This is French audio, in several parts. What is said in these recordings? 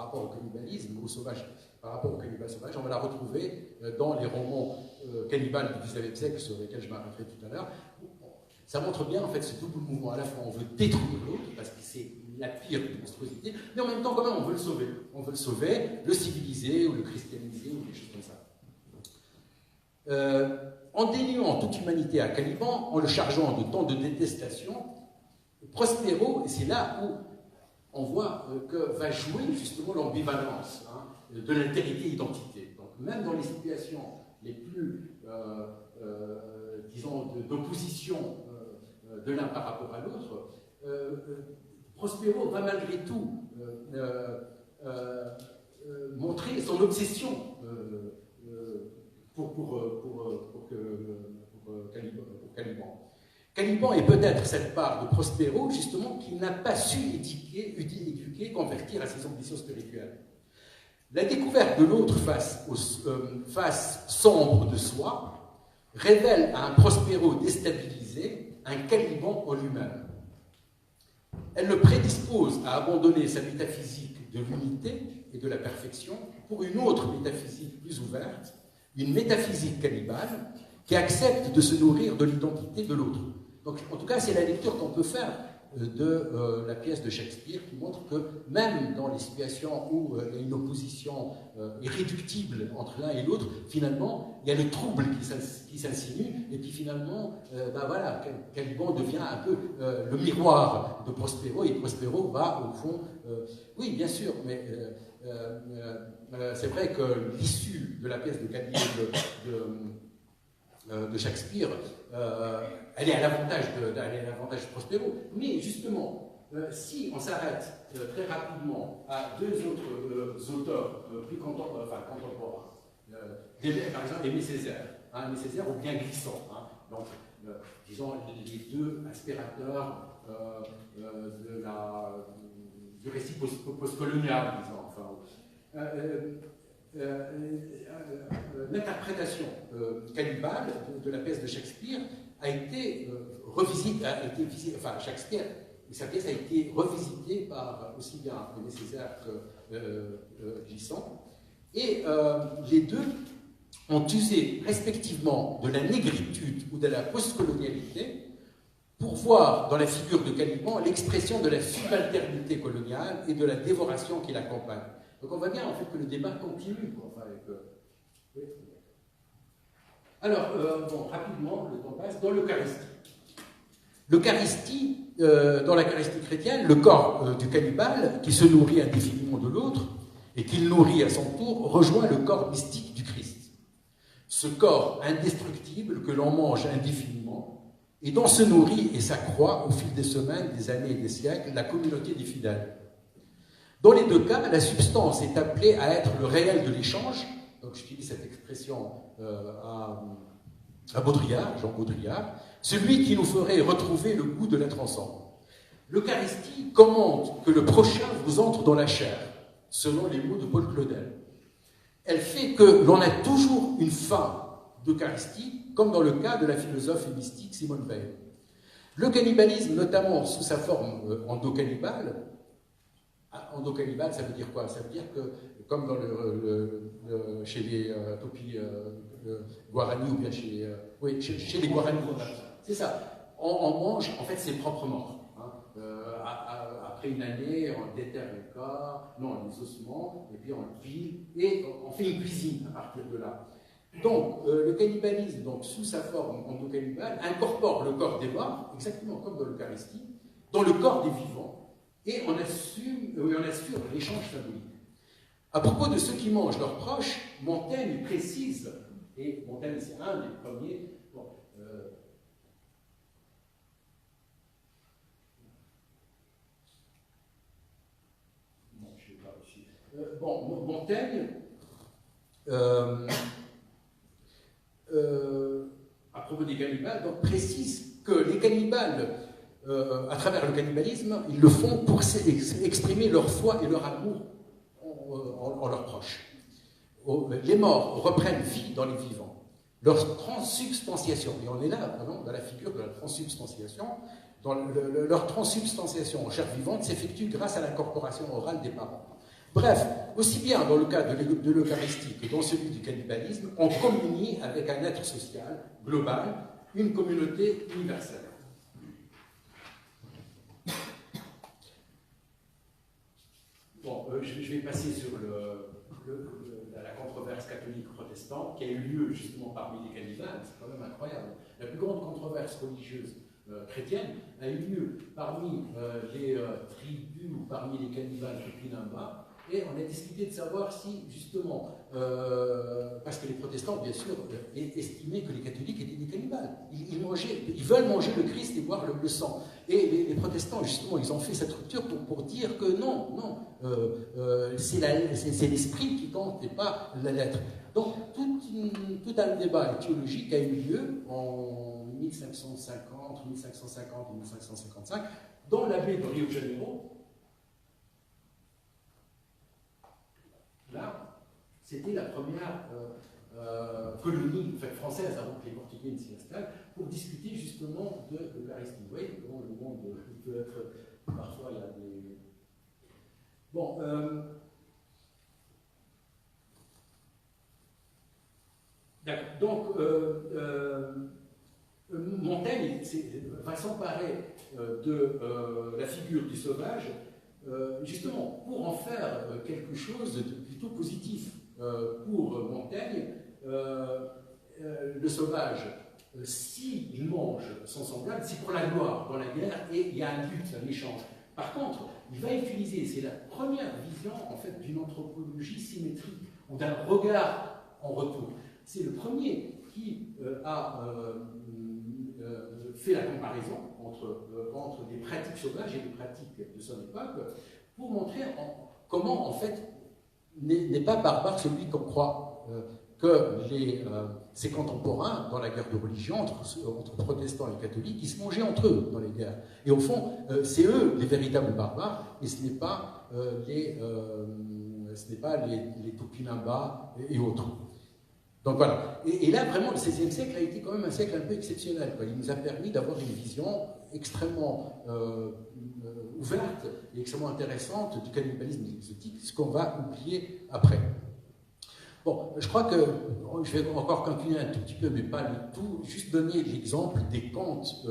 rapport au cannibalisme, au sauvage, par rapport au cannibale sauvage, on va la retrouver dans les romans cannibales du XIXe siècle, sur lesquels je m'arrêterai tout à l'heure. Ça montre bien en fait ce double mouvement. À la fois on veut détruire l'autre parce que c'est la pire des monstruosités, mais en même temps quand même on veut le sauver. On veut le sauver, le civiliser ou le christianiser ou des choses comme ça. En déniant toute humanité à Caliban, en le chargeant de tant de détestation, Prospero, et c'est là où on voit que va jouer justement l'ambivalence de l'altérité-identité. Donc même dans les situations les plus, disons, d'opposition de l'un par rapport à l'autre, Prospero va malgré tout montrer son obsession pour Caliban. Caliban est peut-être cette part de Prospero, justement, qui n'a pas su éduquer, convertir à ses ambitions spirituelles. La découverte de l'autre face sombre de soi révèle à un Prospero déstabilisé un Caliban en lui-même. Elle le prédispose à abandonner sa métaphysique de l'unité et de la perfection pour une autre métaphysique plus ouverte, une métaphysique cannibale qui accepte de se nourrir de l'identité de l'autre. Donc, en tout cas, c'est la lecture qu'on peut faire de la pièce de Shakespeare qui montre que même dans les situations où il y a une opposition irréductible entre l'un et l'autre, finalement, il y a le trouble qui s'insinue, et puis finalement, voilà, Caliban devient un peu le miroir de Prospero, et Prospero va, au fond, oui, bien sûr, mais c'est vrai que l'issue de la pièce de Shakespeare, elle est à l'avantage de Prospero. Mais justement, si on s'arrête très rapidement à deux autres auteurs plus contemporains, par exemple Aimé Césaire, Aimé Césaire ou bien Glissant, donc disons les deux aspirateurs du récit postcolonial, disons, l'interprétation cannibale de la pièce de Shakespeare a été revisitée, Shakespeare et sa pièce a été revisitée par aussi bien Aimé Césaire que Glissant, et les deux ont usé respectivement de la négritude ou de la postcolonialité pour voir dans la figure de Caliban l'expression de la subalternité coloniale et de la dévoration qui l'accompagne. Donc on voit bien en fait que le débat continue. Oui. Alors, rapidement, le temps passe, dans l'Eucharistie. L'Eucharistie, dans l'Eucharistie chrétienne, le corps du cannibale, qui se nourrit indéfiniment de l'autre, et qu'il nourrit à son tour, rejoint le corps mystique du Christ. Ce corps indestructible que l'on mange indéfiniment, et dont se nourrit et s'accroît au fil des semaines, des années et des siècles, la communauté des fidèles. Dans les deux cas, la substance est appelée à être le réel de l'échange. Donc j'utilise cette expression à Baudrillard, Jean Baudrillard, celui qui nous ferait retrouver le goût de l'être ensemble. L'Eucharistie commande que le prochain vous entre dans la chair, selon les mots de Paul Claudel. Elle fait que l'on a toujours une faim d'Eucharistie, comme dans le cas de la philosophe et mystique Simone Weil. Le cannibalisme, notamment sous sa forme endocannibale, endocannibale, ça veut dire quoi? Ça veut dire que, comme dans chez les Topi Guarani, ou bien chez les Guarani, c'est ça, on mange en fait ses propres morts. Après une année, on déterre le corps, les ossements, et puis on le pile, et on fait une cuisine à partir de là. Donc, le cannibalisme, donc, sous sa forme endocannibale, incorpore le corps des morts, exactement comme dans l'Eucharistie, dans le corps des vivants, et on assure l'échange symbolique. À propos de ceux qui mangent leurs proches, Montaigne précise, et Montaigne c'est un des premiers, Montaigne, à propos des cannibales, donc, précise que les cannibales, à travers le cannibalisme, ils le font pour exprimer leur foi et leur amour en leurs proches. Les morts reprennent vie dans les vivants. Leur transsubstantiation, et on est là vraiment dans la figure de la transsubstantiation, leur transsubstantiation en chair vivante s'effectue grâce à l'incorporation orale des parents. Bref, aussi bien dans le cas de l'Eucharistie que dans celui du cannibalisme, on communie avec un être social, global, une communauté universelle. Bon, je vais passer sur la controverse catholique-protestante qui a eu lieu justement parmi les cannibales. C'est quand même incroyable. La plus grande controverse religieuse chrétienne a eu lieu parmi les tribus ou parmi les cannibales tupinamba, et on a discuté de savoir si, justement, parce que les protestants, bien sûr, estimaient que les catholiques étaient des cannibales. Ils veulent manger le Christ et boire le sang. Et les protestants, justement, ils ont fait cette rupture pour dire que non, c'est l'esprit qui compte et pas la lettre. Donc, tout un débat théologique a eu lieu en 1550 et 1555 dans la baie de Rio de Janeiro. Là, c'était la première colonie française avant que les Portugais ne s'y installent, pour discuter justement de l'Eucharistie. Vous voyez comment le monde peut être. Parfois, il y a des. Bon. D'accord. Donc, Montaigne va s'emparer de la figure du sauvage, justement, pour en faire quelque chose de plutôt positif. Pour Montaigne, le sauvage, s'il mange son semblable, c'est pour la gloire dans la guerre, et il y a un but, un échange. Par contre, il va utiliser, c'est la première vision en fait d'une anthropologie symétrique, ou d'un regard en retour. C'est le premier qui a fait la comparaison entre des pratiques sauvages et des pratiques de son époque, pour montrer comment, en fait, n'est pas barbare celui qu'on croit, que ses contemporains, dans la guerre de religion, entre protestants et catholiques, ils se mangeaient entre eux dans les guerres. Et au fond, c'est eux les véritables barbares, et ce n'est pas les Tupinamba et autres. Donc voilà. Et là, vraiment, le XVIe siècle a été quand même un siècle un peu exceptionnel, quoi. Il nous a permis d'avoir une vision extrêmement ouverte et extrêmement intéressante du cannibalisme exotique, ce qu'on va oublier après. Bon, je crois que je vais encore continuer un tout petit peu, mais pas du tout, juste donner l'exemple des contes,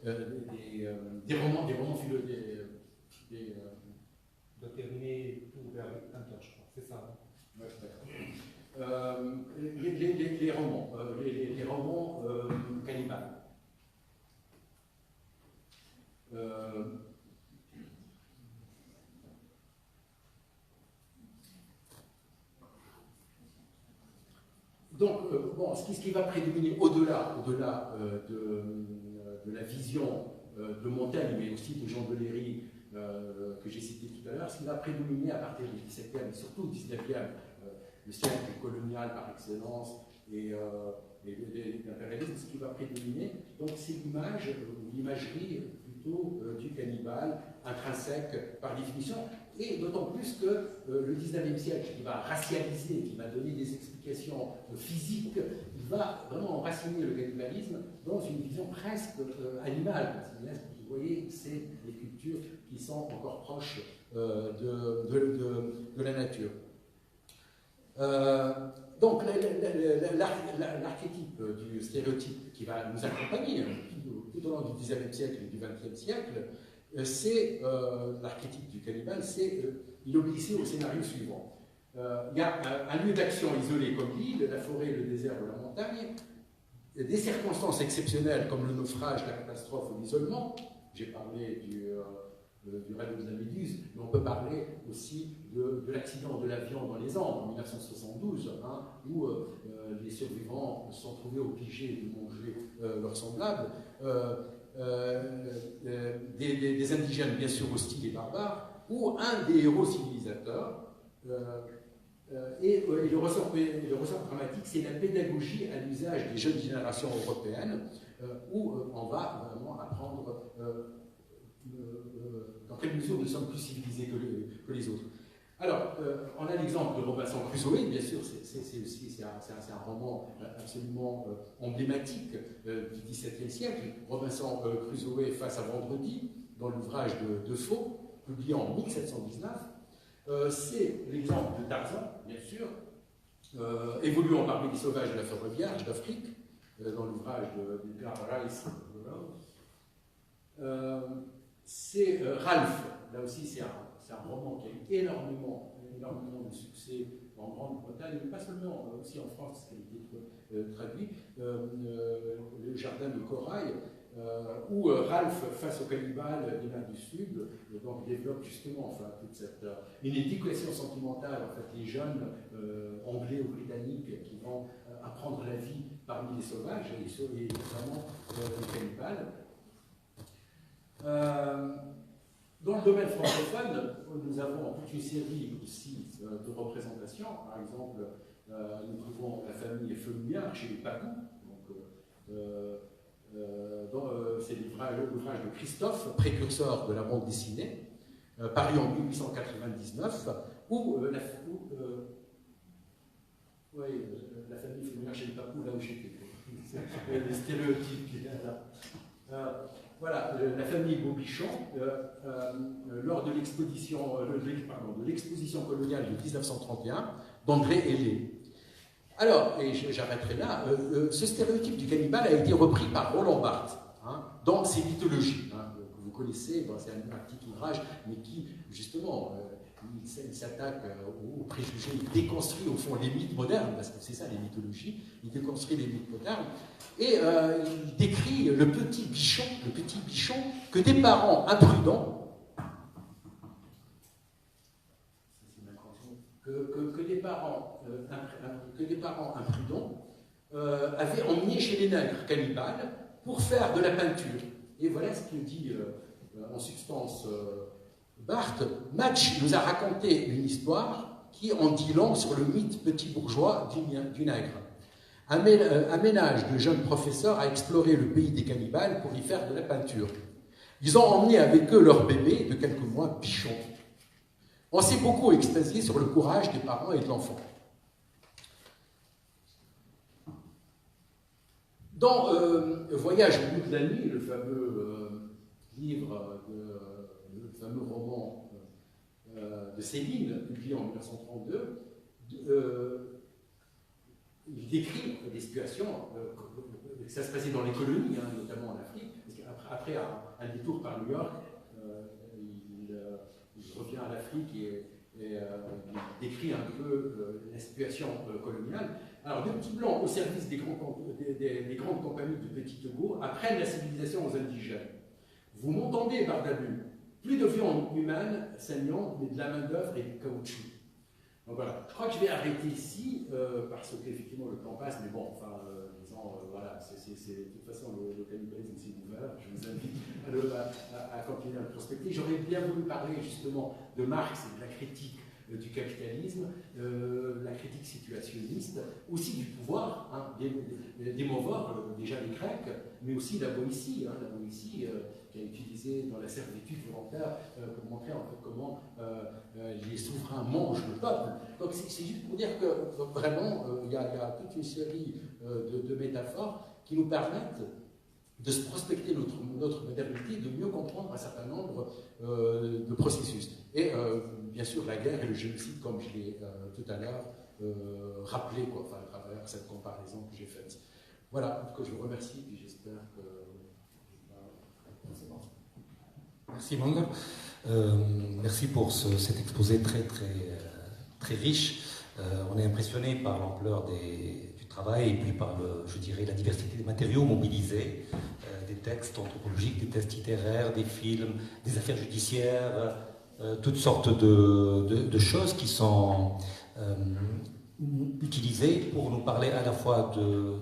des romans philosophiques. De terminer tout vers 20h, je crois, c'est ça. Ouais, les romans cannibales. Donc, bon, ce qui va prédominer au-delà de la vision de Montaigne, mais aussi de Jean Belléry, que j'ai cité tout à l'heure, ce qui va prédominer à partir du XVIIe et surtout du XIXe, le siècle colonial par excellence et l'impérialisme, ce qui va prédominer, donc c'est l'image, l'imagerie plutôt du cannibale, intrinsèque par définition, et d'autant plus que le XIXe siècle, qui va racialiser, qui va donner des explications physiques, il va vraiment enraciner le cannibalisme dans une vision presque animale. Vous voyez, c'est les cultures qui sont encore proches de la nature. Donc l'archétype du stéréotype qui va nous accompagner tout au long du XIXe siècle et du XXe siècle, c'est l'archétype du cannibale, il obéissait au scénario suivant. Il y a un lieu d'action isolé comme l'île, la forêt, le désert ou la montagne, des circonstances exceptionnelles comme le naufrage, la catastrophe ou l'isolement. J'ai parlé du radeau de la Méduse, mais on peut parler aussi de l'accident de l'avion dans les Andes en 1972, où les survivants se sont trouvés obligés de manger leurs semblables. Des indigènes bien sûr hostiles et barbares, ou un des héros civilisateurs. Et le ressort dramatique, c'est la pédagogie à l'usage des jeunes générations européennes, où on va vraiment apprendre dans quelle mesure nous sommes plus civilisés que les autres. Alors, on a l'exemple de Robinson Crusoe, bien sûr, c'est un roman absolument emblématique du XVIIe siècle. Robinson Crusoe face à Vendredi, dans l'ouvrage de Defoe, publié en 1719. C'est l'exemple de Tarzan, bien sûr, évoluant parmi les sauvages de la forêt vierge d'Afrique, dans l'ouvrage d'Edgar Rice. C'est Ralph, là aussi c'est un roman qui a eu énormément de succès en Grande-Bretagne, mais pas seulement, aussi en France, qui a été traduit, Le Jardin de Corail, où Ralph, face au cannibale de l'Inde du Sud, donc, développe justement toute cette une éducation sentimentale, en fait, les jeunes anglais ou britanniques qui vont apprendre la vie parmi les sauvages, et notamment les cannibales. Dans le domaine francophone, nous avons toute une série aussi de représentations. Par exemple, nous trouvons la famille Fenouillard chez les Papous. C'est l'ouvrage de Christophe, précurseur de la bande dessinée, paru en 1899, où la famille Fenouillard chez les Papous, là où j'étais. Les stéréotypes qui étaient là. Voilà, la famille Bobichon, lors de l'exposition coloniale de 1931 d'André Hellé. Alors, et j'arrêterai là, ce stéréotype du cannibale a été repris par Roland Barthes dans ses mythologies, que vous connaissez, c'est un petit ouvrage, mais qui, justement, il s'attaque aux préjugés, il déconstruit au fond les mythes modernes, parce que c'est ça les mythologies, il déconstruit les mythes modernes, et il décrit le petit bichon que des parents imprudents, que des parents imprudents avaient emmené chez les nègres cannibales pour faire de la peinture. Et voilà ce qu'il dit en substance Barthes. Match nous a raconté une histoire qui en dit long sur le mythe petit bourgeois du nègre. Un ménage de jeunes professeurs a exploré le pays des cannibales pour y faire de la peinture. Ils ont emmené avec eux leur bébé de quelques mois, Bichon. On s'est beaucoup extasié sur le courage des parents et de l'enfant. Dans Voyage au bout de la nuit, le fameux livre, le fameux roman de Céline, publié en 1932, il décrit des situations, ça se passait dans les colonies, notamment en Afrique, parce qu'après un détour par New York, il revient à l'Afrique et il décrit un peu la situation coloniale. Alors, deux petits blancs au service des grandes compagnies de petits Togo apprennent la civilisation aux indigènes. Vous m'entendez, Bardabu? Plus de viande humaine saignante, mais de la main-d'œuvre et du caoutchouc. Donc voilà, je crois que je vais arrêter ici, parce qu'effectivement le temps passe, mais bon, enfin, disons, voilà, de toute façon le cannibalisme c'est ouvert, je vous invite à continuer à le prospecter. J'aurais bien voulu parler justement de Marx et de la critique du capitalisme, la critique situationniste, aussi du pouvoir, des Mauvorts, déjà les Grecs, mais aussi la Boétie, qui a utilisé dans la servitude volontaire pour montrer en fait comment les souverains mangent le peuple. Donc c'est juste pour dire que vraiment il y a toute une série de métaphores qui nous permettent de se prospecter notre modernité, de mieux comprendre un certain nombre de processus. Et bien sûr la guerre et le génocide, comme je l'ai tout à l'heure rappelé, à travers cette comparaison que j'ai faite. Voilà, en tout cas je vous remercie et j'espère que... Merci Manga. Merci pour cet exposé très riche. On est impressionné par l'ampleur du travail et puis par je dirais, la diversité des matériaux mobilisés, des textes anthropologiques, des textes littéraires, des films, des affaires judiciaires, toutes sortes de choses qui sont utilisées pour nous parler à la fois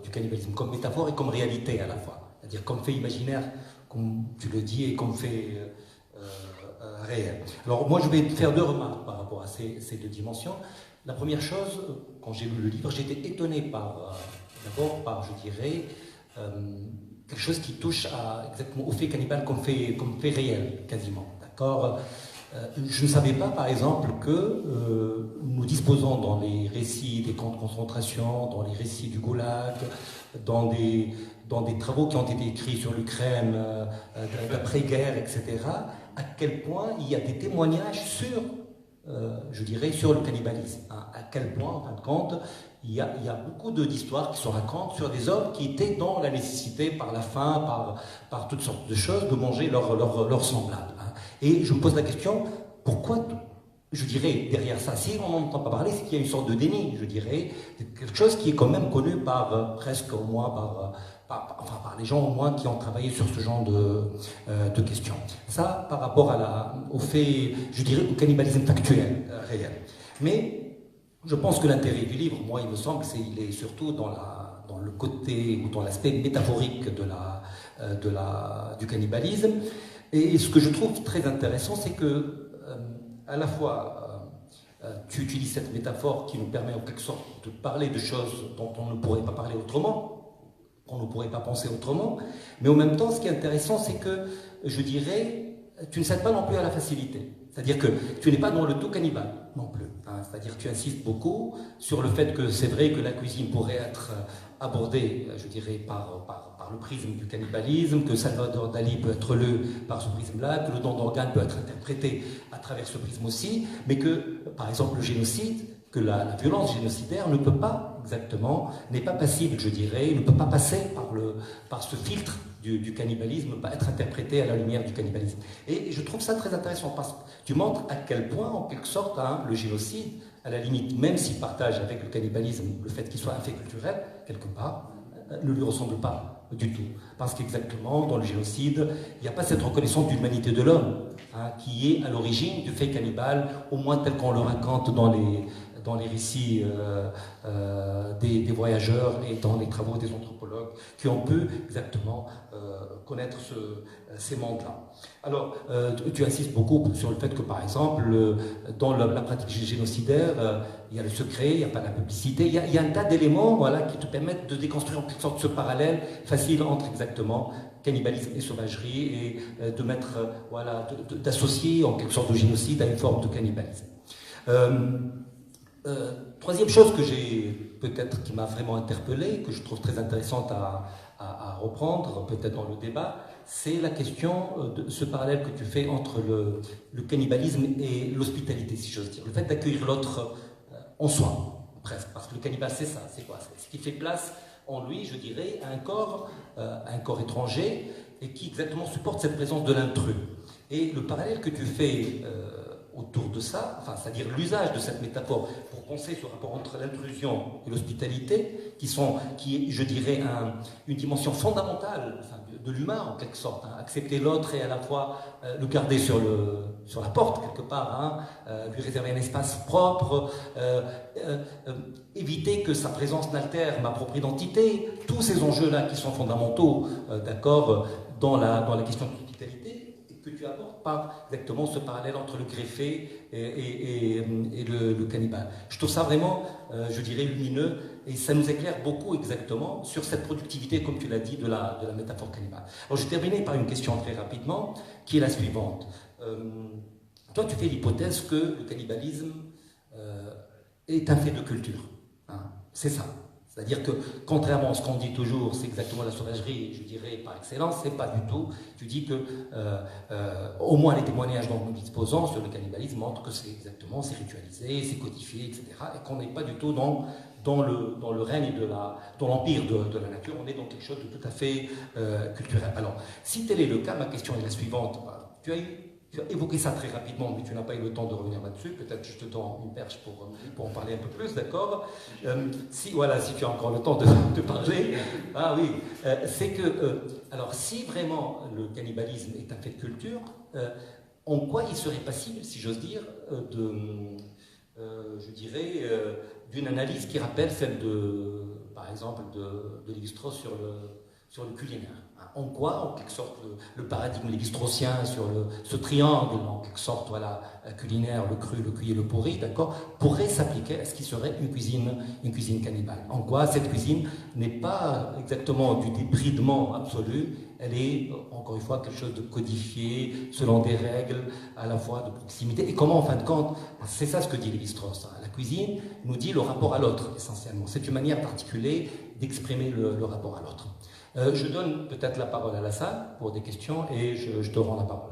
du cannibalisme comme métaphore et comme réalité à la fois, c'est-à-dire comme fait imaginaire, comme tu le dis, et comme fait réel. Alors moi je vais faire deux remarques par rapport à ces deux dimensions. La première chose, quand j'ai lu le livre, j'ai été étonné d'abord par, je dirais, quelque chose qui touche exactement au fait cannibale comme fait réel, quasiment. D'accord ? Je ne savais pas, par exemple, que nous disposons dans les récits des camps de concentration, dans les récits du Goulag, dans des travaux qui ont été écrits sur l'Ukraine d'après-guerre, etc., à quel point il y a des témoignages sur je dirais, sur le cannibalisme. Hein. À quel point, en fin de compte, il y a beaucoup d'histoires qui se racontent sur des hommes qui étaient dans la nécessité, par la faim, par toutes sortes de choses, de manger leurs semblables. Hein. Et je me pose la question, pourquoi, je dirais, derrière ça, si on n'en entend pas parler, c'est qu'il y a une sorte de déni, je dirais, quelque chose qui est quand même connu par, presque au moins, par les gens au moins qui ont travaillé sur ce genre de questions. Ça, par rapport au fait, je dirais, au cannibalisme factuel, réel. Mais je pense que l'intérêt du livre, moi, il me semble, il est surtout dans le côté ou dans l'aspect métaphorique du cannibalisme. Et ce que je trouve très intéressant, c'est que, à la fois, tu utilises cette métaphore qui nous permet en quelque sorte de parler de choses dont on ne pourrait pas parler autrement, qu'on ne pourrait pas penser autrement, mais en même temps, ce qui est intéressant, c'est que, je dirais, tu ne cèdes pas non plus à la facilité. C'est-à-dire que tu n'es pas dans le tout cannibale non plus. Hein. C'est-à-dire que tu insistes beaucoup sur le fait que c'est vrai que la cuisine pourrait être abordée, je dirais, par le prisme du cannibalisme, que Salvador Dali peut être lu par ce prisme-là, que le don d'organe peut être interprété à travers ce prisme aussi, mais que, par exemple, le génocide, que la violence génocidaire ne peut pas exactement, n'est pas passible, je dirais, ne peut pas passer par ce filtre du cannibalisme, ne peut pas être interprété à la lumière du cannibalisme. Et je trouve ça très intéressant parce que tu montres à quel point, en quelque sorte, hein, le génocide, à la limite, même s'il partage avec le cannibalisme le fait qu'il soit un fait culturel, quelque part, ne lui ressemble pas du tout. Parce qu'exactement, dans le génocide, il n'y a pas cette reconnaissance d'humanité de l'homme, hein, qui est à l'origine du fait cannibale, au moins tel qu'on le raconte dans les récits des voyageurs et dans les travaux des anthropologues qui ont pu exactement connaître ces mondes-là. Alors, tu insistes beaucoup sur le fait que, par exemple, dans la pratique génocidaire, il y a le secret, il n'y a pas la publicité, il y a un tas d'éléments, voilà, qui te permettent de déconstruire en quelque sorte ce parallèle facile entre exactement cannibalisme et sauvagerie et de mettre, voilà, d'associer en quelque sorte le génocide à une forme de cannibalisme. Troisième chose que qui m'a vraiment interpellé, que je trouve très intéressante à reprendre, peut-être dans le débat, c'est la question de ce parallèle que tu fais entre le cannibalisme et l'hospitalité, si j'ose dire. Le fait d'accueillir l'autre en soi, presque. Parce que le cannibale, c'est ça, c'est quoi? C'est ce qui fait place en lui, je dirais, à un corps étranger, et qui exactement supporte cette présence de l'intrus. Et le parallèle que tu fais autour de ça, enfin, c'est-à-dire l'usage de cette métaphore pour penser ce rapport entre l'intrusion et l'hospitalité, qui est, je dirais, une dimension fondamentale, enfin, de l'humain en quelque sorte, hein. Accepter l'autre et à la fois le garder sur la porte quelque part, hein, lui réserver un espace propre, éviter que sa présence n'altère ma propre identité, tous ces enjeux-là qui sont fondamentaux, d'accord, dans la question de l'hospitalité, que tu abordes par exactement ce parallèle entre le greffé et le cannibale. Je trouve ça vraiment, je dirais, lumineux, et ça nous éclaire beaucoup exactement sur cette productivité, comme tu l'as dit, de la métaphore cannibale. Alors je vais terminer par une question très rapidement, qui est la suivante. Toi, tu fais l'hypothèse que le cannibalisme est un fait de culture. Hein, c'est ça. C'est-à-dire que, contrairement à ce qu'on dit toujours, c'est exactement la sauvagerie, je dirais, par excellence, c'est pas du tout. Tu dis que, au moins les témoignages dont nous disposons sur le cannibalisme montrent que c'est exactement, c'est ritualisé, c'est codifié, etc. Et qu'on n'est pas du tout dans le règne dans l'empire de la nature, on est dans quelque chose de tout à fait culturel. Alors, si tel est le cas, ma question est la suivante. Tu as évoqué ça très rapidement, mais tu n'as pas eu le temps de revenir là-dessus. Peut-être je te donne une perche pour en parler un peu plus, d'accord? Si tu as encore le temps de parler. Ah oui, c'est que, alors si vraiment le cannibalisme est un fait de culture, en quoi il serait passible, si j'ose dire, je dirais, d'une analyse qui rappelle celle par exemple, de Lévi-Strauss sur le culinaire. En quoi, en quelque sorte, le paradigme lévi-straussien sur ce triangle, en quelque sorte, voilà, culinaire, le cru, le cuit et le pourri, d'accord, pourrait s'appliquer à ce qui serait une cuisine cannibale. En quoi cette cuisine n'est pas exactement du débridement absolu, elle est, encore une fois, quelque chose de codifié, selon des règles, à la fois de proximité. Et comment, en fin de compte, c'est ça ce que dit Lévi-Strauss. Hein. La cuisine nous dit le rapport à l'autre, essentiellement. C'est une manière d'articuler, d'exprimer le rapport à l'autre. Je donne peut-être la parole à la salle pour des questions et je te rends la parole.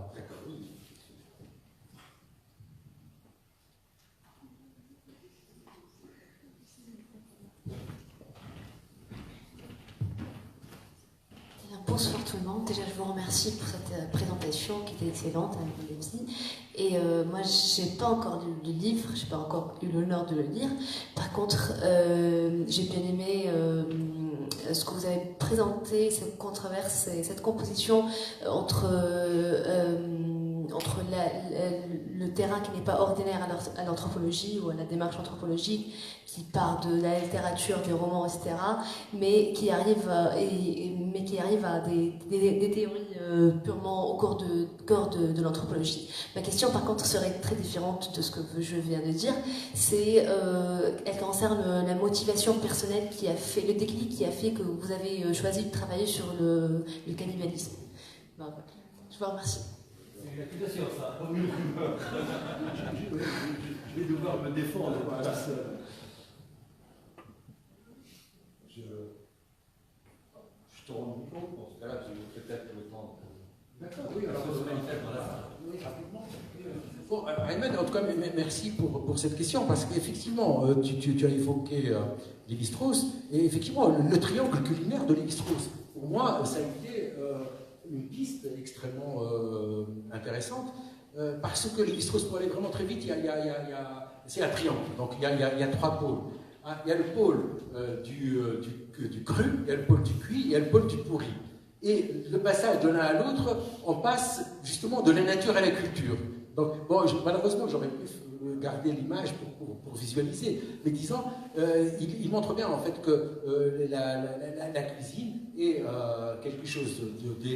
bonsoir tout le monde. Déjà, je vous remercie pour cette présentation qui était excellente avec Lemsi. Et moi, j'ai pas encore lu le livre, j'ai pas encore eu l'honneur de le lire. Par contre, j'ai bien aimé ce que vous avez présenté, cette controverse et cette composition entre le terrain qui n'est pas ordinaire à l'anthropologie ou à la démarche anthropologique, qui part de la littérature, des romans, etc., mais qui arrive à des théories purement au corps de l'anthropologie. Ma question, par contre, serait très différente de ce que je viens de dire. Elle concerne la motivation personnelle qui a fait, le déclic qui a fait que vous avez choisi de travailler sur le cannibalisme. Ben, je vous remercie. C'est une accusation, ça. Je vais devoir me défendre. Je te rends le micro. Dans ce cas-là, tu veux peut-être le temps. D'accord, oui, alors oui, rapidement. Bon, Ayman, en tout cas, merci pour cette question, parce qu'effectivement, tu as évoqué Lévi-Strauss, et effectivement, le triangle culinaire de Lévi-Strauss, pour moi, ça a été une piste extrêmement intéressante, parce que Lévi-Strauss, pour aller vraiment très vite, c'est un triangle, donc il y a trois pôles. Il y a le pôle du cru, il y a le pôle du cuit, il y a le pôle du pourri. Et le passage de l'un à l'autre, on passe justement de la nature à la culture. Donc, bon, malheureusement, j'aurais pu garder l'image pour visualiser, mais disons, il montre bien en fait que la cuisine est quelque chose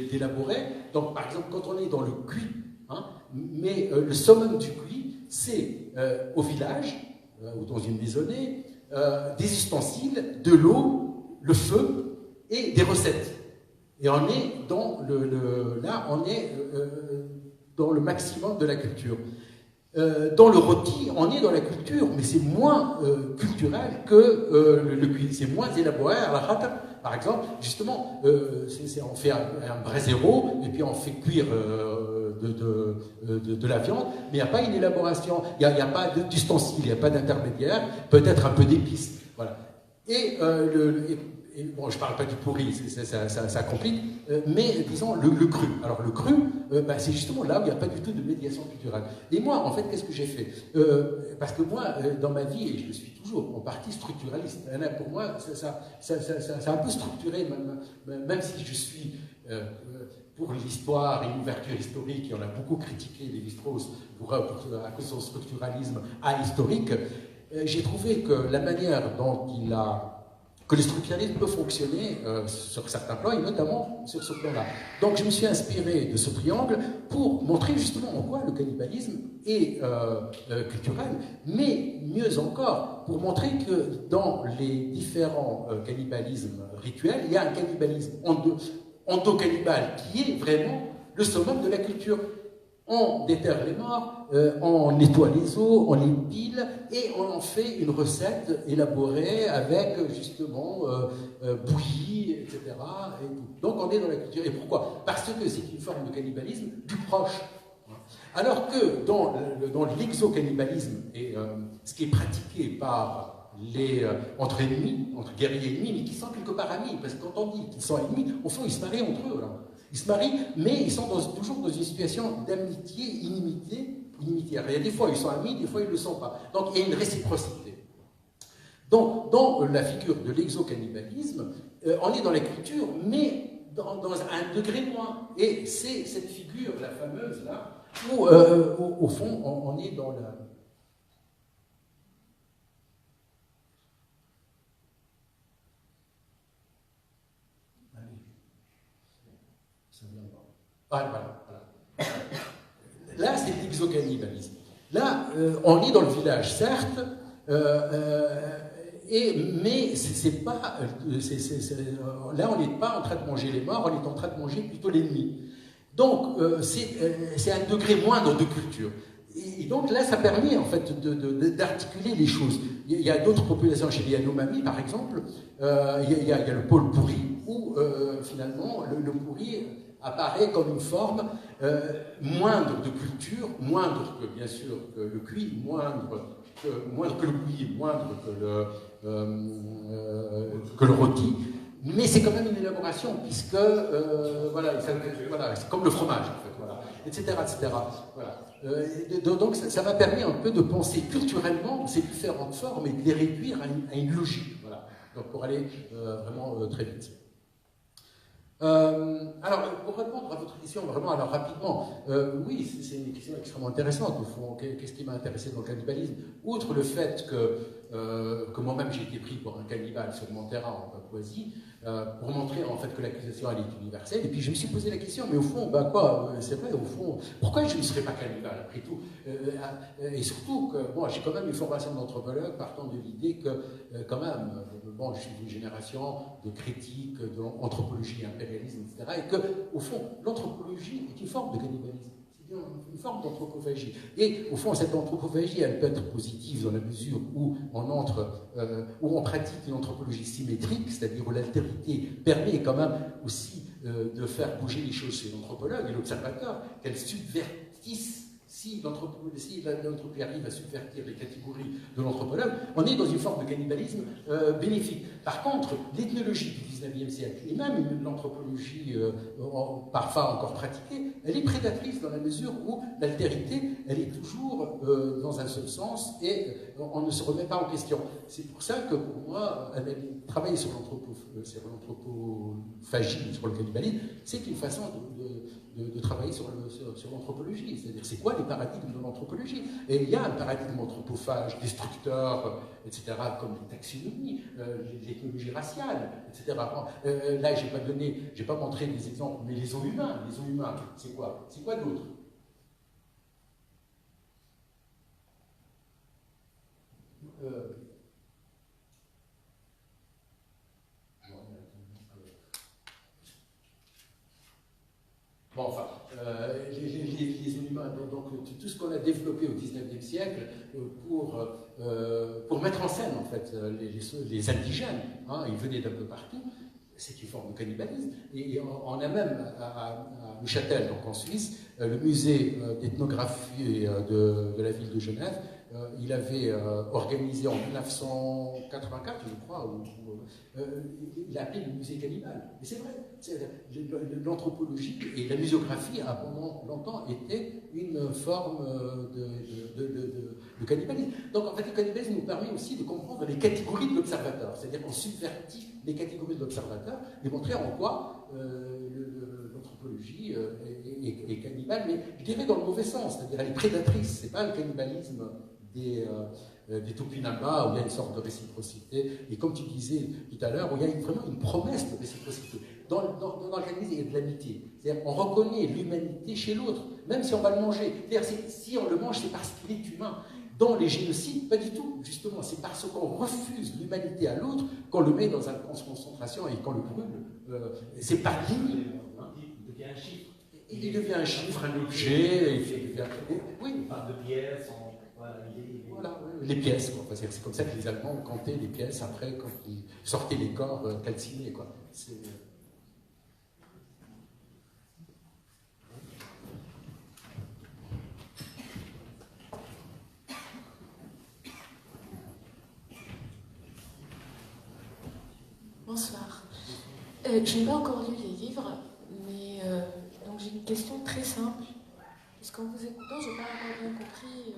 d'élaboré. Donc, par exemple, quand on est dans le cuit, hein, mais le summum du cuit, c'est au village, ou dans une maisonnée, des ustensiles, de l'eau, le feu et des recettes. Et on est dans dans le maximum de la culture. Dans le rôti, on est dans la culture, mais c'est moins culturel que le cuit. C'est moins élaboré. À la khatam, par exemple, justement, on fait un braisero et puis on fait cuire de la viande, mais il n'y a pas une élaboration, il n'y a pas d'ustensile, il n'y a pas d'intermédiaire, peut-être un peu d'épices. Voilà. Et bon, je ne parle pas du pourri, ça complique, mais disons le cru. Alors le cru, c'est justement là où il n'y a pas du tout de médiation culturelle. Et moi, en fait, qu'est-ce que j'ai fait parce que moi, dans ma vie, et je le suis toujours, en partie structuraliste, pour moi, c'est un peu structuré, même si je suis pour l'histoire et l'ouverture historique, et on a beaucoup critiqué Lévi-Strauss à cause de son structuralisme ahistorique, j'ai trouvé que la manière dont que le structuralisme peut fonctionner sur certains plans, et notamment sur ce plan-là. Donc je me suis inspiré de ce triangle pour montrer justement en quoi le cannibalisme est culturel, mais mieux encore, pour montrer que dans les différents cannibalismes rituels, il y a un cannibalisme endocannibale qui est vraiment le summum de la culture. On déterre les morts, on nettoie les os, on les pile et on en fait une recette élaborée avec justement bouillie, etc. Et tout. Donc on est dans la culture. Et pourquoi? Parce que c'est une forme de cannibalisme du proche. Alors que dans l'exocannibalisme, et ce qui est pratiqué par entre ennemis, entre guerriers ennemis, mais qui sont quelque part amis, parce que quand on dit qu'ils sont ennemis, au fond ils se marient entre eux. Là. Ils se marient, mais ils sont toujours dans une situation d'amitié inimitière. Il y a des fois ils sont amis, des fois ils ne le sont pas. Donc il y a une réciprocité. Donc dans la figure de l'exocannibalisme, on est dans la culture, mais dans un degré moins. Et c'est cette figure, la fameuse, là, où au fond on est dans la... Voilà. Là, c'est l'exocannibalisme. Là, on est dans le village, certes, mais c'est pas. Là, on n'est pas en train de manger les morts, on est en train de manger plutôt l'ennemi. Donc, c'est un degré moindre de culture. Et donc là, ça permet en fait d'articuler les choses. Il y a d'autres populations chez les Yanomami, par exemple. Il y a le pôle pourri, où finalement, le pourri apparaît comme une forme moindre de culture, moindre que, bien sûr, que le cuit, moindre que le cuit, moindre que le rôti, mais c'est quand même une élaboration, puisque, voilà, c'est comme le fromage, en fait, voilà, etc., etc. Voilà. Donc ça m'a permis un peu de penser culturellement ces différentes formes et de les réduire à une logique, voilà. Donc pour aller vraiment très vite. Alors, pour répondre à votre question, vraiment, alors rapidement, oui, c'est une question extrêmement intéressante, au fond. Qu'est-ce qui m'a intéressé dans le cannibalisme? Outre le fait que moi-même j'ai été pris pour un cannibale sur mon terrain en Papouasie, pour montrer en fait que l'accusation elle est universelle, et puis je me suis posé la question, mais au fond, c'est vrai, au fond, pourquoi je ne serais pas cannibale après tout? Et surtout que, bon, j'ai quand même une formation d'anthropologue partant de l'idée que, quand même, bon, je suis d'une génération de critiques de l'anthropologie, impérialisme, etc., et que, au fond, l'anthropologie est une forme de cannibalisme. Une forme d'anthropophagie. Et au fond, cette anthropophagie, elle peut être positive dans la mesure où où on pratique une anthropologie symétrique, c'est-à-dire où l'altérité permet quand même aussi de faire bouger les choses chez l'anthropologue et l'observateur, qu'elle subvertisse. Si l'anthropologie arrive à subvertir les catégories de l'anthropologue, on est dans une forme de cannibalisme bénéfique. Par contre, l'ethnologie du XIXe siècle, et même l'anthropologie parfois encore pratiquée, elle est prédatrice dans la mesure où l'altérité, elle est toujours dans un seul sens et on ne se remet pas en question. C'est pour ça que pour moi, travailler sur l'anthropophagie, sur le cannibalisme, c'est une façon de travailler sur l'anthropologie. C'est-à-dire, c'est quoi les paradigmes de l'anthropologie? Et il y a un paradigme anthropophage, destructeur, etc., comme les taxonomies, l'ethnologie raciale, etc. Là, j'ai pas montré des exemples, mais les os humains, c'est quoi? C'est quoi d'autre? Bon, enfin, les humains, donc tout ce qu'on a développé au XIXe siècle pour mettre en scène, en fait, les indigènes, hein, ils venaient d'un peu partout, c'est une forme de cannibalisme. Et on a même à Neuchâtel, donc en Suisse, le musée d'ethnographie de la ville de Genève, il avait organisé en 1984, je crois, il a appelé le musée cannibale. Et c'est vrai, l'anthropologie et la muséographie a pendant longtemps été une forme de cannibalisme. Donc en fait, le cannibalisme nous permet aussi de comprendre les catégories de l'observateur, c'est-à-dire qu'on subvertit les catégories de l'observateur et montrer en quoi l'anthropologie est cannibale, mais je dirais dans le mauvais sens, c'est-à-dire elle est prédatrice, c'est pas le cannibalisme des Tupinamba, où il y a une sorte de réciprocité, et comme tu disais tout à l'heure, où il y a vraiment une promesse de réciprocité. Dans le cannibalisme, il y a de l'amitié. C'est-à-dire on reconnaît l'humanité chez l'autre, même si on va le manger. C'est-à-dire si on le mange, c'est parce qu'il est humain. Dans les génocides, pas du tout, justement. C'est parce qu'on refuse l'humanité à l'autre qu'on le met dans un camp de concentration et qu'on le brûle. C'est par ligne. Il devient un chiffre. Il devient un chiffre, un objet. Oui. On parle de pièces, voilà, les pièces, quoi. C'est comme ça que les Allemands ont compté les pièces après, quand ils sortaient les corps calcinés, quoi. Bonsoir. Je n'ai pas encore lu les livres, mais donc j'ai une question très simple. Parce qu'en vous écoutant, je n'ai pas encore bien compris.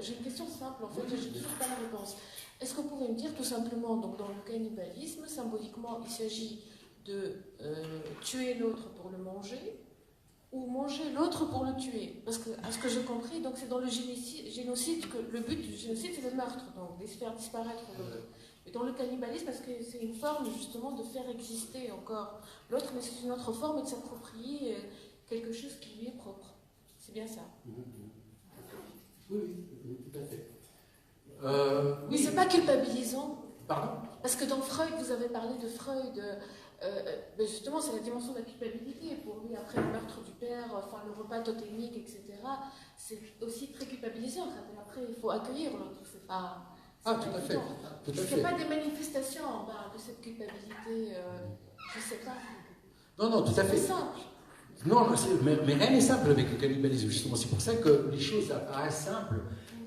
J'ai une question simple, en fait, je n'ai toujours pas la réponse. Est-ce que vous pouvez me dire tout simplement, donc dans le cannibalisme, symboliquement, il s'agit de tuer l'autre pour le manger, ou manger l'autre pour le tuer? Parce que, à ce que j'ai compris, donc c'est dans le génocide que le but du génocide, c'est le meurtre, donc de faire disparaître l'autre. Et dans le cannibalisme, parce que c'est une forme justement de faire exister encore l'autre, mais c'est une autre forme et de s'approprier quelque chose qui lui est propre. C'est bien ça. Oui, tout à fait. Mais c'est pas culpabilisant. Pardon? Parce que dans Freud, vous avez parlé de Freud, ben justement, c'est la dimension de la culpabilité. Pour lui, après le meurtre du père, enfin le repas totémique, etc., c'est aussi très culpabilisant. Après, il faut accueillir l'autre. C'est pas. Ah, tout à fait. Il n'y a pas des manifestations en bas de cette culpabilité, je ne sais pas. Non, tout à fait. C'est simple. Non, mais rien n'est simple avec le cannibalisme, justement. C'est pour ça que les choses apparaissent simples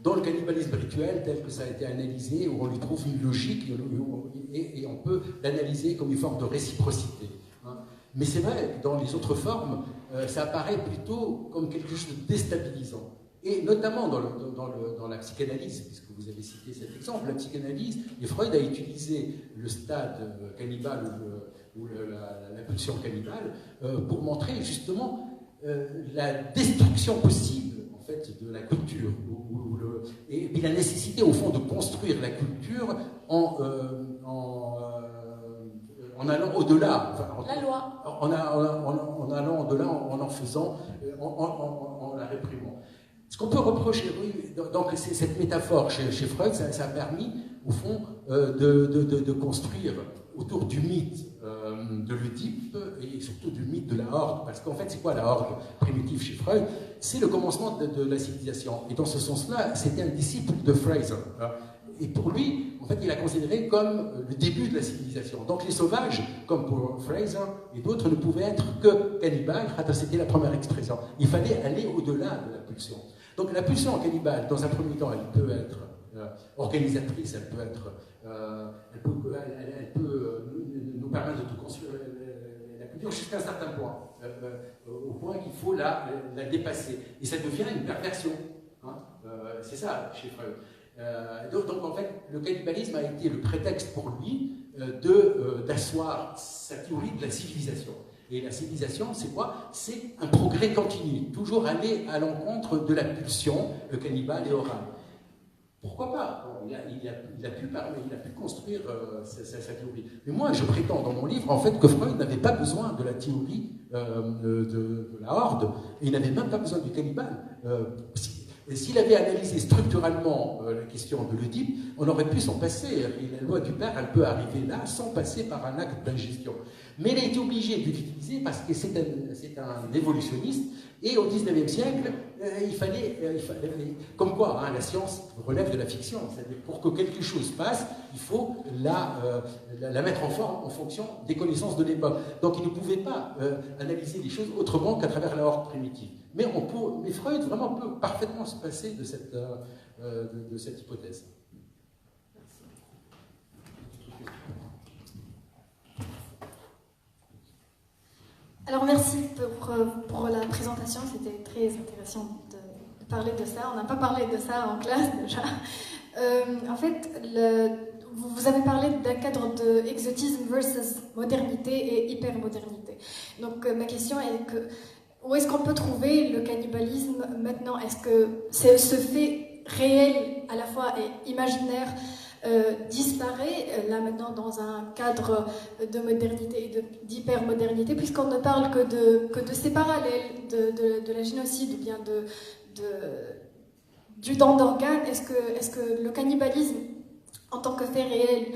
dans le cannibalisme rituel, tel que ça a été analysé, où on lui trouve une logique et on peut l'analyser comme une forme de réciprocité. Hein. Mais c'est vrai que dans les autres formes, ça apparaît plutôt comme quelque chose de déstabilisant. Et notamment dans la psychanalyse, puisque vous avez cité cet exemple, la psychanalyse, et Freud a utilisé le stade cannibale ou la pulsion cannibale pour montrer justement la destruction possible en fait, de la culture et puis la nécessité au fond de construire la culture en allant au-delà. Enfin, la loi. En allant au-delà, en faisant, en la réprimant. Ce qu'on peut reprocher, donc cette métaphore chez Freud, ça a permis, au fond, de construire autour du mythe de l'Oedipe et surtout du mythe de la horde. Parce qu'en fait, c'est quoi la horde primitive chez Freud? C'est le commencement de la civilisation. Et dans ce sens-là, c'était un disciple de Fraser. Et pour lui, en fait, il a considéré comme le début de la civilisation. Donc les sauvages, comme pour Fraser et d'autres, ne pouvaient être que cannibales, c'était la première expression. Il fallait aller au-delà de la pulsion. Donc la pulsion cannibale, dans un premier temps, elle peut être organisatrice, elle peut nous permettre de construire la culture jusqu'à un certain point, au point qu'il faut la dépasser. Et ça devient une perversion. Hein, c'est ça, chez Freud. Donc en fait, le cannibalisme a été le prétexte pour lui d'asseoir sa théorie de la civilisation. Et la civilisation, c'est quoi? C'est un progrès continu, toujours aller à l'encontre de la pulsion cannibale et orale. Pourquoi pas? Bon, il a pu construire sa théorie. Mais moi, je prétends dans mon livre, en fait, que Freud n'avait pas besoin de la théorie de la horde, et il n'avait même pas besoin du cannibale. S'il avait analysé structurellement la question de l'Oedipe, on aurait pu s'en passer. Et la loi du père, elle peut arriver là sans passer par un acte d'ingestion. Mais il a été obligé de l'utiliser parce que c'est un évolutionniste. Et au XIXe siècle, il fallait comme quoi, hein, la science relève de la fiction. C'est-à-dire pour que quelque chose passe, il faut la mettre en forme en fonction des connaissances de l'époque. Donc il ne pouvait pas analyser les choses autrement qu'à travers la horde primitive. Mais Freud vraiment peut parfaitement se passer de cette hypothèse. Alors merci pour la présentation, c'était très intéressant de parler de ça. On n'a pas parlé de ça en classe déjà. En fait, vous avez parlé d'un cadre de exotisme versus modernité et hypermodernité. Donc ma question est où est-ce qu'on peut trouver le cannibalisme maintenant? Est-ce que ce fait réel à la fois et imaginaire disparaît là maintenant dans un cadre de modernité et d'hypermodernité, puisqu'on ne parle que de ces parallèles de la génocide ou bien du don d'organes? Est-ce que le cannibalisme en tant que fait réel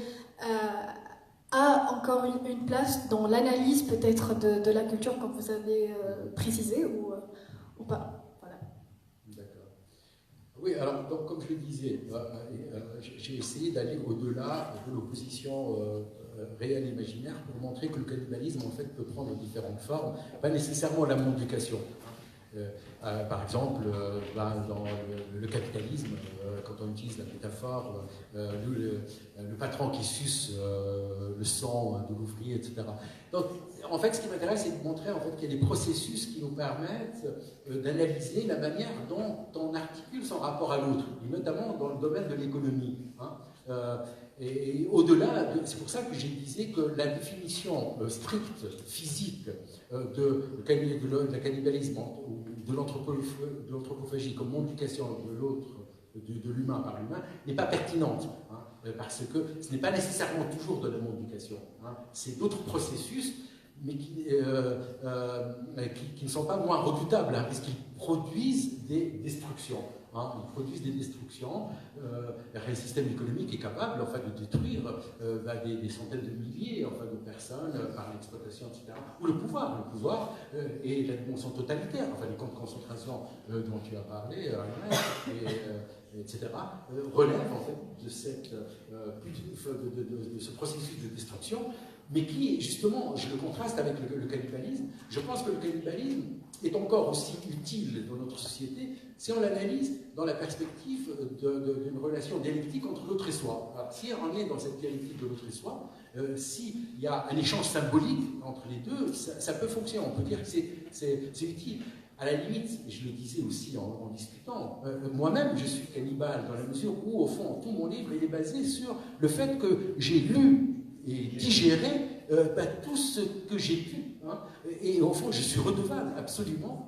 a encore une place dans l'analyse peut-être de la culture, comme vous avez précisé, ou pas? Oui, alors donc, comme je le disais, j'ai essayé d'aller au-delà de l'opposition réelle-imaginaire pour montrer que le cannibalisme en fait peut prendre différentes formes, pas nécessairement la mendication. Par exemple, dans le capitalisme, quand on utilise la métaphore, le patron qui suce le sang de l'ouvrier, etc. Donc, en fait, ce qui m'intéresse, c'est de montrer en fait, qu'il y a des processus qui nous permettent d'analyser la manière dont on articule son rapport à l'autre, et notamment dans le domaine de l'économie. Hein. Et au-delà, c'est pour ça que j'ai dit que la définition stricte, physique, de la cannibalisme ou de l'anthropophagie comme modification de l'autre, de l'humain par l'humain, n'est pas pertinente, hein, parce que ce n'est pas nécessairement toujours de la modification. Hein, c'est d'autres processus, mais qui ne sont pas moins redoutables, hein, puisqu'ils produisent des destructions. Hein. Ils produisent des destructions. Un système économique est capable enfin, de détruire des centaines de milliers enfin, de personnes par l'exploitation, etc. Ou le pouvoir et la dimension totalitaire, enfin, les camps de concentration dont tu as parlé, etc., relèvent en fait, de ce processus de destruction, mais qui, justement, je le contraste avec le cannibalisme. Je pense que le cannibalisme est encore aussi utile dans notre société si on l'analyse dans la perspective d'une relation dialectique entre l'autre et soi. Alors, si on est dans cette dialectique de l'autre et soi, s'il y a un échange symbolique entre les deux, ça peut fonctionner. On peut dire que c'est utile. À la limite, je le disais aussi en discutant, moi-même je suis cannibale dans la mesure où, au fond, tout mon livre il est basé sur le fait que j'ai lu et digéré tout ce que j'ai pu. Hein, et au fond, je suis redevable, absolument.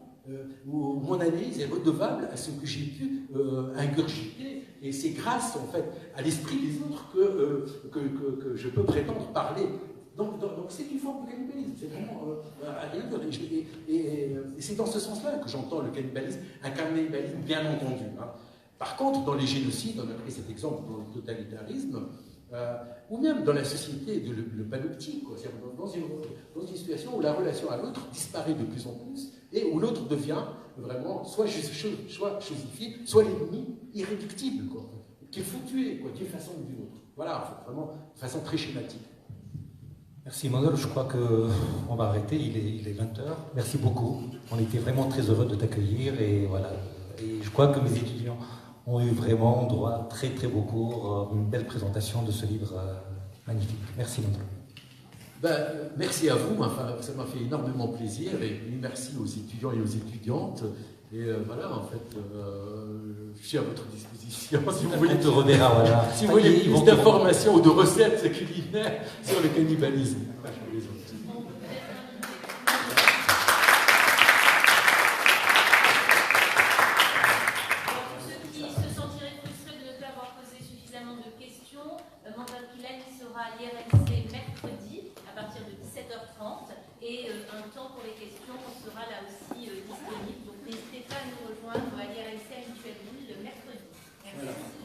Mon analyse est redevable à ce que j'ai pu ingurgiter. Et c'est grâce, en fait, à l'esprit des autres que je peux prétendre parler. Donc c'est une forme de cannibalisme, c'est vraiment rien de... Et c'est dans ce sens-là que j'entends le cannibalisme, un cannibalisme bien entendu. Hein. Par contre, dans les génocides, on a pris cet exemple dans le totalitarisme, ou même dans la société de le panoptique, dans une situation où la relation à l'autre disparaît de plus en plus, et où l'autre devient vraiment soit chosifié, soit l'ennemi irréductible, qu'il faut tuer d'une façon ou d'une autre. Voilà, en fait, vraiment de façon très schématique. Merci Manuel, je crois qu'on va arrêter, il est 20h. Merci beaucoup, on était vraiment très heureux de t'accueillir et voilà. Et je crois que mes étudiants ont eu vraiment droit très très beau cours, une belle présentation de ce livre magnifique. Merci Manuel. Merci à vous, enfin, ça m'a fait énormément plaisir et merci aux étudiants et aux étudiantes. Et voilà, en fait, je suis à votre disposition si vous voulez. On te reverra, voilà. Si vous voulez plus d'informations ou de recettes culinaires sur le cannibalisme. Sera à l'IRLC mercredi à partir de 17h30 et un temps pour les questions sera là aussi disponible. Donc n'hésitez pas à nous rejoindre à l'IRLC à Mutuelle le mercredi. Merci. Voilà.